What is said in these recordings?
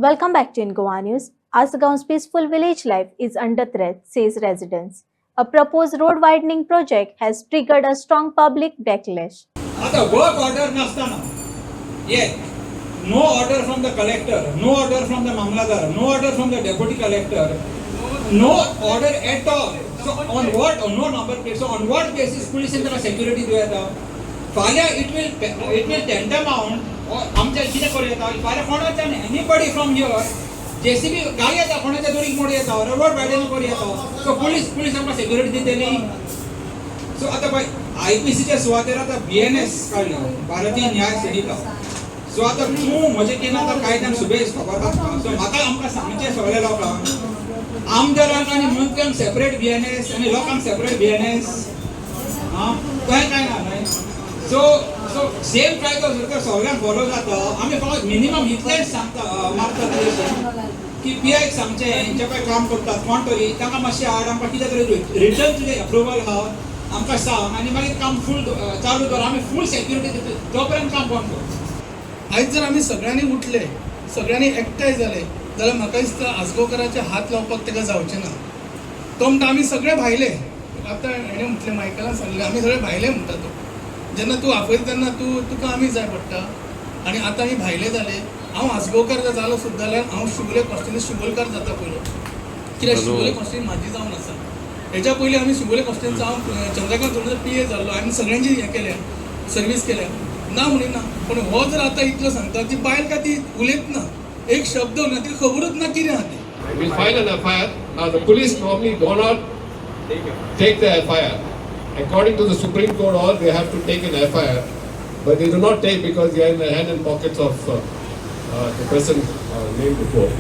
Welcome back to Ingoa News. Asagaon's peaceful village life is under threat, says residents. A proposed road widening project has triggered a strong public backlash. आता work order नसताना yet no order from the collector, no order from the mamladar, no order from the deputy collector, no order at all. So on what? No number plate. So on what basis police in the security do येता? फाल्या it will tantamount आमच्या कितें करूं येता? फाल्या कोणाच्यान anybody from here JCB गाडी येता कोणाच्या दोरीक मोड येता रोड वायडन करूं येता. So police आमकां security दितली. सो आता पळय आयपीसीच्या सुवातेर आता BNS काडला भारतीय न्याय संहिता. सो आता तूं म्हजे कितें आतां कायद्यान सुबेज खबर आसता. सो म्हाका आमकां सांगचें सगळ्या लोकांक आमदारांक आनी मंत्र्यांक सेपरेट BNS आनी लोकांक सेपरेट BNS कळ्ळें काय ना न्हय. सो सेम कायदो जर तर सगळ्यांक फॉलो जाता आमी फकत मिनिमम इतलेंच सांगता मागता की PIक सांगचें हेंचे पळय काम करतात कोण तरी तांकां मातशें हाड आमकां कितें तरी रिटर्न तुजें अप्रुवल आहा आमकां सांग आनी मागीर काम फूल चालू कर आमी फूल सेक्युरिटी दिता तोपर्यंत काम बंद कर. आयज जर आमी सगळ्यांनी उठले सगळ्यांनी एकठांय जाले जाल्यार म्हाका दिसता आसगांवकाराचे हात लावपाक ताका जावचें ना. तो म्हणटा आमी सगळे भायले. आतां हेणें म्हटलें मायकलान सांगलें आमी सगळे भायले म्हणटा तो. जेन्ना तूं आपयता तेन्ना तुका आमी जाय पडटा आनी आतां आमी भायले जाले. हांव आसगांवकार जर जालो सुद्दां जाल्यार हांव शिवोले कॉन्स्टिट्युन्सी शिवोलकार जाता पयलो कित्याक शिवोले कॉन्स्टिट्युन्सी म्हाजी जावन आसा. हेच्या पयलीं आमी शिवोले कॉन्स्टिट्युन्सी हांव चंद्रकांत जोडीचो PA जाल्लो आमी सगळ्यांची हें केल्या सर्वीस केल्या ना म्हणिना. पूण हो जर आतां इतलो सांगता ती बायल काय ती उलयत ना एक शब्द उलयना तिका खबरूच ना कितें आहा तें. We'll file an FIR. Now the police normally do not take the FIR. According to the Supreme Court order, they have to take an FIR, but they do not take because they are in the hand and pockets of the person named before.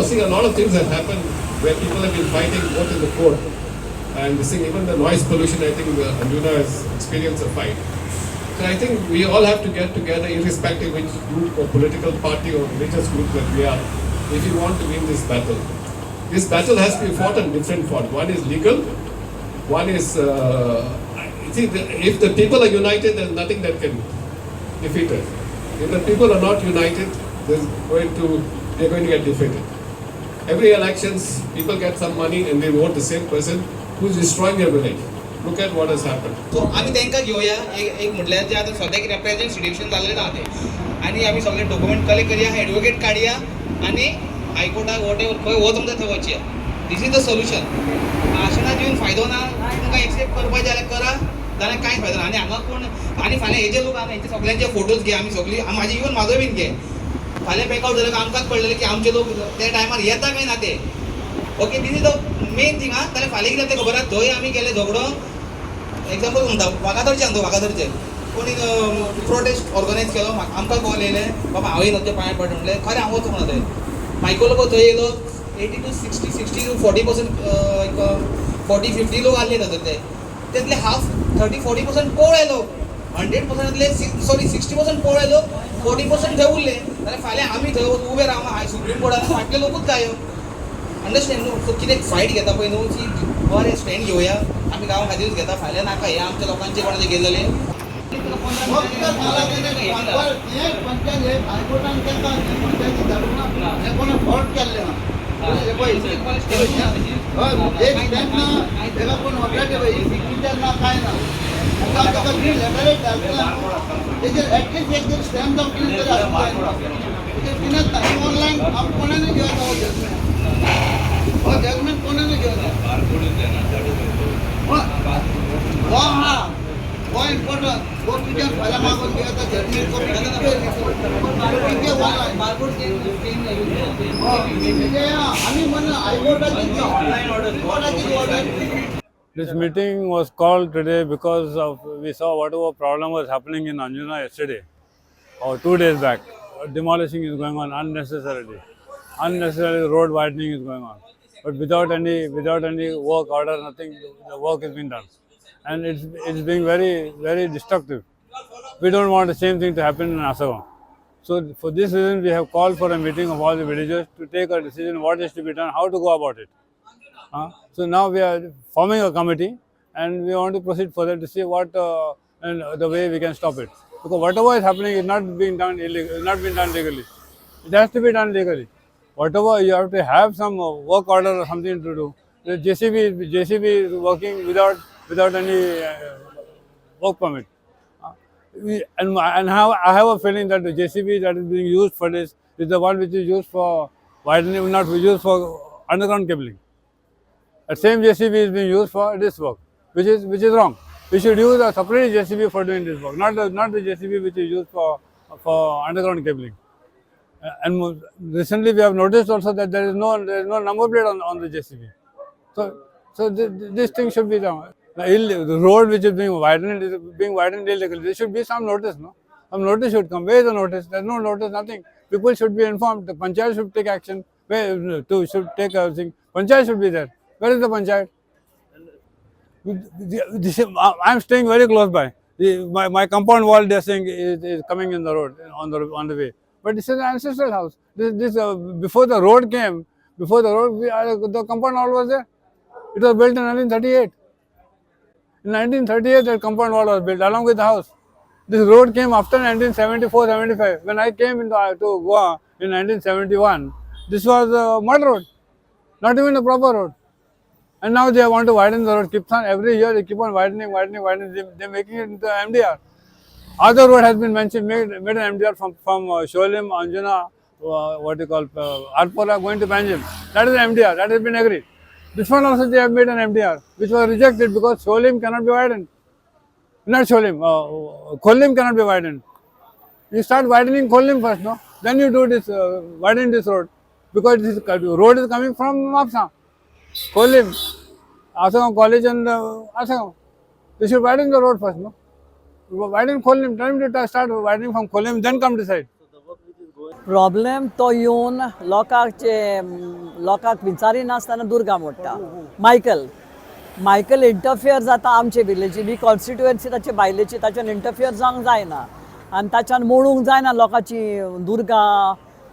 See, a lot of things have happened where people have been fighting both in the court and this thing, even the noise pollution. I think Anjuna has experienced a fight. So I think we all have to get together, irrespective which group or political party or religious group that we are, if you want to win this battle. This battle has to be fought on different fronts. One is legal, one is, if the people are united, there's nothing that can defeat us. If the people are not united, they're going to get defeated. Every elections, people get some money and they vote the same person who's destroying their village. Look at what has happened. So आम्ही त्यांना घेऊया एक म्हटल्यार जे आता सध्या representation झालेलं आहे आणि आम्ही सगळे डॉक्युमेंट कलेक्ट करूया ॲडव्होकेट काढूया आणि हायकोर्टाक वॉटेवर खंय हो तुमकां थंय वचया. This is the solution. भाशणां दिवन फायदो ना. तुमकां एक्सेप्ट करपाचें जाल्यार करा जाल्यार कांय फायदो ना. आनी हांगा कोण आनी फाल्यां हे जे लोक आहा हेंचे सगळ्यांचे फोटोज घे आमी सगळी म्हाजे इवन म्हाजो बीन घे. फाल्यां बॅकआउट जाल्यार आमकांच कळलेलें की आमचे लोक त्या टायमार येता काय ना ते. Okay these is the main thing आहा. जाल्यार फाल्यां कितें तें खबर आहा थंय आमी गेले झगडो एक्झाम्पल म्हणटा वागातोरचे सांगता वागातोरचे कोणी प्रोटेस्ट ऑर्गनायज केलो आमकां कॉल येयले बाबा हांवें नोचे पांय पड म्हणलें खरें हांव वचूं म्हणा थंय. मायको लोक थंय येयलो 80 to 60 to 40% 40-50 लोक आसले थंय ते त्यातले हाफ 30-40% पोळ येयलो 100%तले 60% पोळ येयलो 40% थंय उरले जाल्यार फाल्यां आमी थंय उबे रावना सुप्रीम कोर्टान फाटले लोकूच गायो. अंडरस्टँड न्हू. सो कितें फायट घेता पळय न्हू ती बरें स्टँड घेवया आमी गांवा खातीरूच घेता फाल्यां नाका हे आमच्या लोकांचे कोणाचे गेलेले. जजमेंट कोणाने घेऊन इम्पॉर्टंट वो तुझ्या फला मागून घ्यायचा जजमेंट आम्ही म्हणून हायकोर्टाची order. This meeting was called today because we saw whatever problem was happening in Anjuna yesterday or 2 days back. Demolishing is going on unnecessarily. Unnecessary road widening is going on. But without any work order, nothing, the work is being done. And it's being very, very destructive. We don't want the same thing to happen in Asagaon. So for this reason, we have called for a meeting of all the villagers to take a decision what is to be done, how to go about it. So now we are forming a committee and we want to proceed further to see what and the way we can stop it. Because whatever is happening is not being done illegally, not being done legally. It has to be done legally. Whatever you have to have some work order or something to do. The JCB is working without any work permit. I have a feeling that the JCB that is being used for this is the one which is used for widening, not used for underground cabling. The same JCB is being used for this work, which is wrong. We should use a separate JCB for doing this work, not the JCB which is used for underground cabling. And recently we have noticed also that there is no number plate on the JCB. So this thing should be done. The road which is being widened illegally. There should be some notice, no? Some notice should come. Where is the notice? There is no notice, nothing. People should be informed. The panchayat should take action. Should take everything. Panchayat should be there. Where is the panchayat? I am staying very close by. My compound wall, they are saying, is coming in the road on the way. But this is an ancestral house. Before the road came, the compound wall was there. It was built in 1938. In 1938, that compound wall was built along with the house. This road came after 1974-75. When I came to Goa in 1971, this was a mud road, not even a proper road. And now they want to widen the road. Every year they keep on widening. They're making it into MDR. Other road has been made an MDR from Sholim, Anjuna, Arpora going to Panjim. That is MDR. That has been agreed. This one also they have made an MDR, which was rejected because Sholim cannot be widened. Not Sholim, Kolim cannot be widened. You start widening Kolim first, no? Then you do this, widen this road. Because this road is coming from Mapsa, Kolim, Asagam College and Asagam. They should widen the road first, no? Widen Kolim, tell them to start widening from Kolim, then come decide. Problem तो येवन लोकांक विचारिनासतना दुर्गा मोडटा Michael interfere जाता आमचे विलेजी B constituency ताचे बायलेची ताच्यान interfere जावंक जायना आनी ताच्यान मोडूंक जायना लोकांची दुर्गा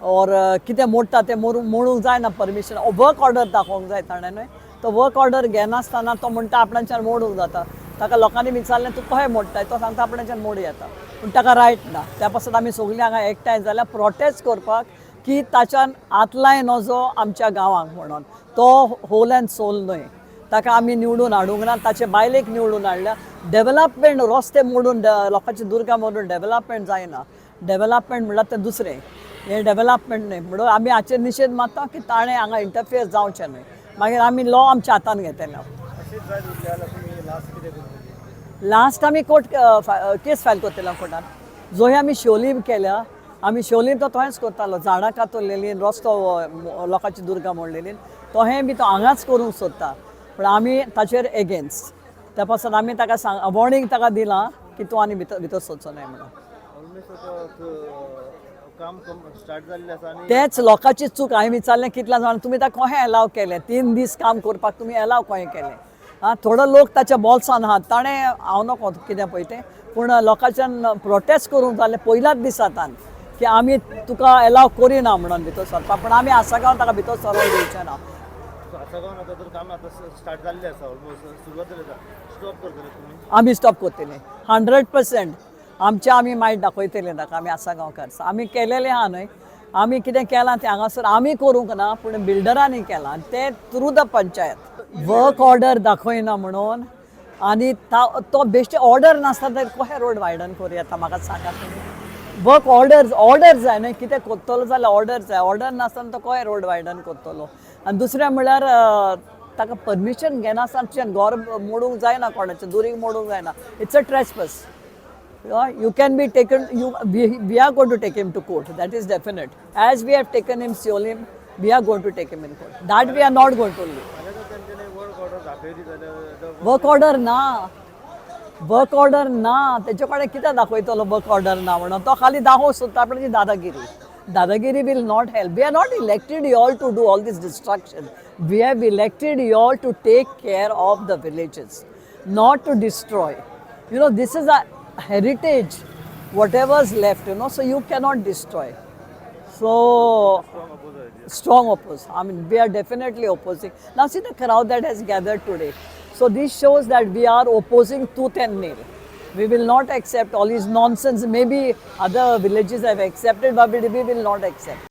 और कितें मोडटा तें मोडूंक जायना परमिशन वर्क ऑर्डर दाखोवंक जाय ताणें न्हय तो वर्क ऑर्डर घेनासतना तो म्हणटा आपणाच्यान मोडूंक जाता ताका लोकांनी विचारलें तूं कशें मोडटाय तो सांगता आपणाच्यान मोडूं येता पूण ताका रायट ना त्या पासून आमी सगळीं हांगा एकठांय जाल्यार प्रोटेस्ट करपाक की ताच्यान आतलाय नजो आमच्या गांवांक म्हणून तो होल एंड सोल न्हय ताका आमी निवडून हाडूंक ना ताचे बायलेक निवडून हाडल्या डेव्हलपमेंट रस्ते मोडून लोकांची दुर्गा मोडून डेव्हलपमेंट जायना डेव्हलपमेंट म्हणल्यार तें दुसरें हें डेव्हलपमेंट न्हय म्हणून आमी हाचेर निशेध मारता की ताणें हांगा इंटरफियर जावचें न्हय मागीर आमी लॉ आमच्या हातान घेतले लास्ट आमी कोर्ट केस फायल करतले कोर्टान जो आमी शोलीम केल्या आमी शोलीम तो तोहेंच करतालो झाडां कातरलेली रस्तो लोकांची दुर्गा मोडलेली तो हें बी तो हांगाच करूंक सोदता पूण आमी ताचेर एगेन्स्ट त्या पासून आमी ताका वॉर्निंग ताका दिलां की तूं आनी भितर सोदचो न्हय म्हणून तेच लोकांची चूक हांवें विचारलें कितल्या जाणां तुमी ताका कशें एलाव केलें 3 दीस काम करपाक तुमी एलाव कशें केलें थोडो लोक ताच्या बॉल्सान आहात ताणें हांव नको कितें पळय तें पूण लोकांच्यान प्रोटेस्ट करूंक जालें पयल्याच दिसांतान की आमी तुका एलाव करिना म्हणून भितर सरपाक पूण आमी आसागांव ताका भितर सरोंक दिवचें ना आमी स्टॉप करतलीं 100% आमचें आमी मायट दाखयतलीं ताका आमी आसागांवकार आमी केलेलें आहा न्हय आमी कितें केलां तें हांगासर आमी करूंक ना पूण बिल्डरांनी केलां तें through the panchayat work order दाखयना म्हणून आनी तो बेश्टे ऑर्डर नासता तर कशें रोड वायडन करूं येता म्हाका सांगात तुमी वर्क ऑर्डर जाय न्हय कितें करतलो जाल्यार ऑर्डर जाय ऑर्डर नासतना तो कशें रोड वायडन करतलो आनी दुसरें म्हणल्यार ताका परमिशन घेनासतना घर मोडूंक जायना कोणाचें दुरीग मोडूंक जायना it's a trespass you can be taken we are going to take him to court that is definite as we have taken him Siolim we are going to take him in court that we are not going to leave work order ना तेजे कडेन कितें दाखयतलो work order ना म्हणून तो खाली दाखोवंक सोदता आपणाची दादागिरी will not help we are not elected you all to do all this destruction we have elected you all to take care of the villages not to destroy this is a heritage whatever's left so you cannot destroy so strong oppose I mean we are definitely opposing now see the crowd that has gathered today so this shows that we are opposing tooth and nail we will not accept all this nonsense maybe other villages have accepted but we will not accept